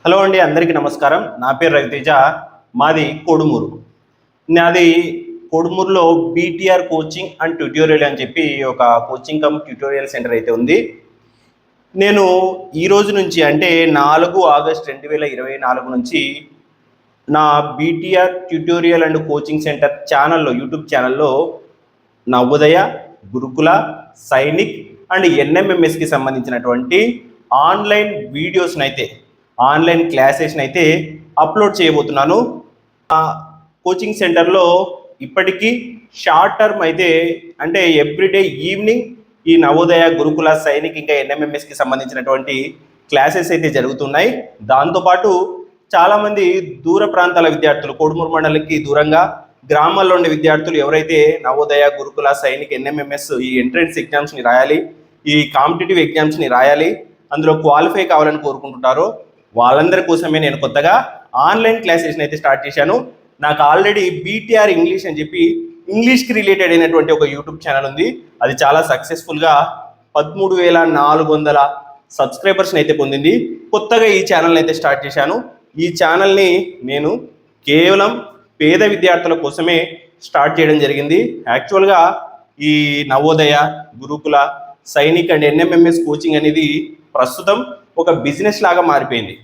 Hello అండి, అందరికీ నమస్కారం. నా పేరు రవితేజ. మాది కోడుమూరు. నాది కోడుమూరులో బీటీఆర్ కోచింగ్ అండ్ ట్యూటోరియల్ అని చెప్పి ఒక కోచింగ్ కమ్ ట్యూటోరియల్ సెంటర్ అయితే ఉంది. నేను ఈ రోజు నుంచి అంటే 4 ఆగస్ట్ 2024 నుంచి నా BTR tutorial and coaching centre ఛానల్లో, యూట్యూబ్ ఛానల్లో నవోదయ, గురుకుల, సైనిక్ అండ్ ఎన్ఎంఎంఎస్కి సంబంధించినటువంటి ఆన్లైన్ వీడియోస్ని అయితే, ఆన్లైన్ క్లాసెస్ని అయితే అప్లోడ్ చేయబోతున్నాను. కోచింగ్ సెంటర్లో ఇప్పటికీ షార్ట్ టర్మ్ అయితే అంటే ఎవ్రీడే ఈవినింగ్ ఈ నవోదయ, గురుకుల, సైనిక్ ఇంకా ఎన్ఎంఎంఎస్కి సంబంధించినటువంటి క్లాసెస్ అయితే జరుగుతున్నాయి. దాంతోపాటు చాలామంది దూర ప్రాంతాల విద్యార్థులు, కోడుమూరు మండలికి దూరంగా గ్రామాల్లో ఉండే విద్యార్థులు ఎవరైతే నవోదయ, గురుకుల, సైనిక్, ఎన్ఎంఎంఎస్ ఈ ఎంట్రన్స్ ఎగ్జామ్స్ని రాయాలి, ఈ కాంపిటేటివ్ ఎగ్జామ్స్ని రాయాలి, అందులో క్వాలిఫై కావాలని కోరుకుంటుంటారో వాళ్ళందరి కోసమే నేను కొత్తగా ఆన్లైన్ క్లాసెస్ని అయితే స్టార్ట్ చేశాను. నాకు ఆల్రెడీ బీటీఆర్ ఇంగ్లీష్ అని చెప్పి ఇంగ్లీష్కి రిలేటెడ్ అయినటువంటి ఒక యూట్యూబ్ ఛానల్ ఉంది. అది చాలా సక్సెస్ఫుల్గా 13,400 సబ్స్క్రైబర్స్ని అయితే పొందింది. కొత్తగా ఈ ఛానల్ని అయితే స్టార్ట్ చేశాను. ఈ ఛానల్ని నేను కేవలం పేద విద్యార్థుల కోసమే స్టార్ట్ చేయడం జరిగింది. యాక్చువల్గా ఈ నవోదయ, గురుకుల, సైనిక్ అండ్ ఎన్ఎంఎంఎస్ కోచింగ్ అనేది ప్రస్తుతం ఒక బిజినెస్ లాగా మారిపోయింది.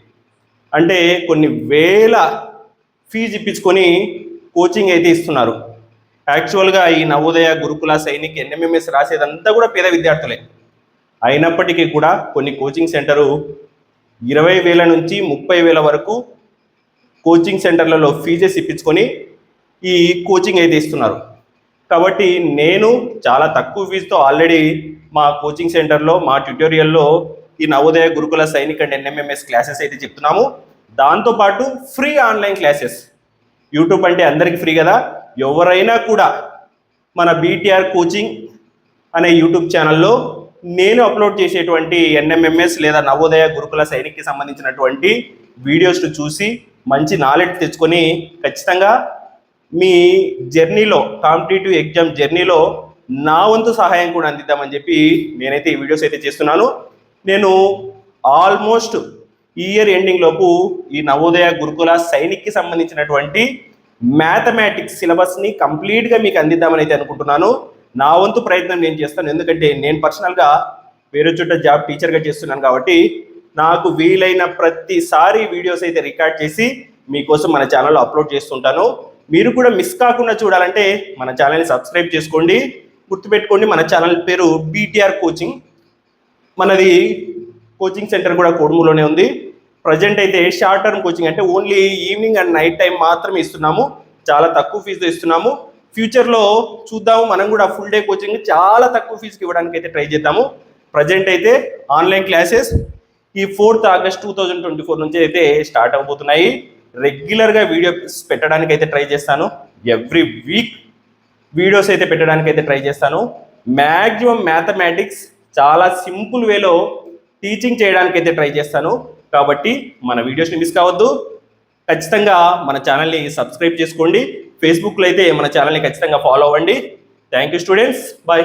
అంటే కొన్ని వేల ఫీజు ఇప్పించుకొని కోచింగ్ అయితే ఇస్తున్నారు. యాక్చువల్గా ఈ నవోదయ, గురుకుల, సైనిక్, ఎన్ఎంఎంఎస్ రాసేదంతా కూడా పేద విద్యార్థులే. అయినప్పటికీ కూడా కొన్ని కోచింగ్ సెంటరు 20,000 నుంచి 30,000 వరకు కోచింగ్ సెంటర్లలో ఫీజెస్ ఇప్పించుకొని ఈ కోచింగ్ అయితే ఇస్తున్నారు. కాబట్టి నేను చాలా తక్కువ ఫీజుతో ఆల్రెడీ మా కోచింగ్ సెంటర్లో, మా ట్యూటోరియల్లో ఈ నవోదయ, గురుకుల, సైనిక్ అండ్ ఎన్ఎంఎంఎస్ క్లాసెస్ అయితే చెప్తున్నాము. దాంతోపాటు ఫ్రీ ఆన్లైన్ క్లాసెస్. యూట్యూబ్ అంటే అందరికీ ఫ్రీ కదా. ఎవరైనా కూడా మన బీటీఆర్ కోచింగ్ అనే యూట్యూబ్ ఛానల్లో నేను అప్లోడ్ చేసేటువంటి ఎన్ఎంఎంఎస్ లేదా నవోదయ, గురుకుల, సైనిక్కి సంబంధించినటువంటి వీడియోస్ను చూసి మంచి నాలెడ్జ్ తెచ్చుకొని ఖచ్చితంగా మీ జర్నీలో, కాంపిటేటివ్ ఎగ్జామ్ జర్నీలో నా వంతు సహాయం కూడా అందిద్దామని చెప్పి నేనైతే ఈ వీడియోస్ అయితే చేస్తున్నాను. నేను ఆల్మోస్ట్ ఈ ఇయర్ ఎండింగ్ లోపు ఈ నవోదయ, గురుకుల, సైనిక్కి సంబంధించినటువంటి మ్యాథమెటిక్స్ సిలబస్ని కంప్లీట్గా మీకు అందిద్దామని అయితే అనుకుంటున్నాను. నా వంతు ప్రయత్నం నేను చేస్తాను. ఎందుకంటే నేను పర్సనల్గా వేరే చోట జాబ్ టీచర్గా చేస్తున్నాను కాబట్టి నాకు వీలైన ప్రతిసారి వీడియోస్ అయితే రికార్డ్ చేసి మీకోసం మన ఛానల్లో అప్లోడ్ చేస్తుంటాను. మీరు కూడా మిస్ కాకుండా చూడాలంటే మన ఛానల్ని సబ్స్క్రైబ్ చేసుకోండి. గుర్తుపెట్టుకోండి, మన ఛానల్ పేరు బీటీఆర్ కోచింగ్. మనది కోచింగ్ సెంటర్ కూడా కోడుమూరులోనే ఉంది. ప్రజెంట్ అయితే షార్ట్ టర్మ్ కోచింగ్ అంటే only evening and night time మాత్రమే ఇస్తున్నాము. చాలా తక్కువ ఫీజుతో ఇస్తున్నాము. ఫ్యూచర్లో చూద్దాము, మనం కూడా ఫుల్ డే కోచింగ్ చాలా తక్కువ ఫీజుకి ఇవ్వడానికి అయితే ట్రై చేద్దాము. ప్రజెంట్ అయితే ఆన్లైన్ క్లాసెస్ ఈ 4th ఆగస్ట్ 2024 నుంచి అయితే స్టార్ట్ అవబోతున్నాయి. రెగ్యులర్గా వీడియోస్ పెట్టడానికి అయితే ట్రై చేస్తాను. ఎవ్రీ వీక్ వీడియోస్ అయితే పెట్టడానికి అయితే ట్రై చేస్తాను. మ్యాక్సిమం మ్యాథమెటిక్స్ చాలా సింపుల్ వేలో టీచింగ్ చేయడానికి అయితే ట్రై చేస్తాను. కాబట్టి మన వీడియోస్ని మిస్ కావద్దు. ఖచ్చితంగా మన ఛానల్ని సబ్స్క్రైబ్ చేసుకోండి. ఫేస్బుక్లో అయితే మన ఛానల్ని ఖచ్చితంగా ఫాలో అవ్వండి. Thank you students, bye.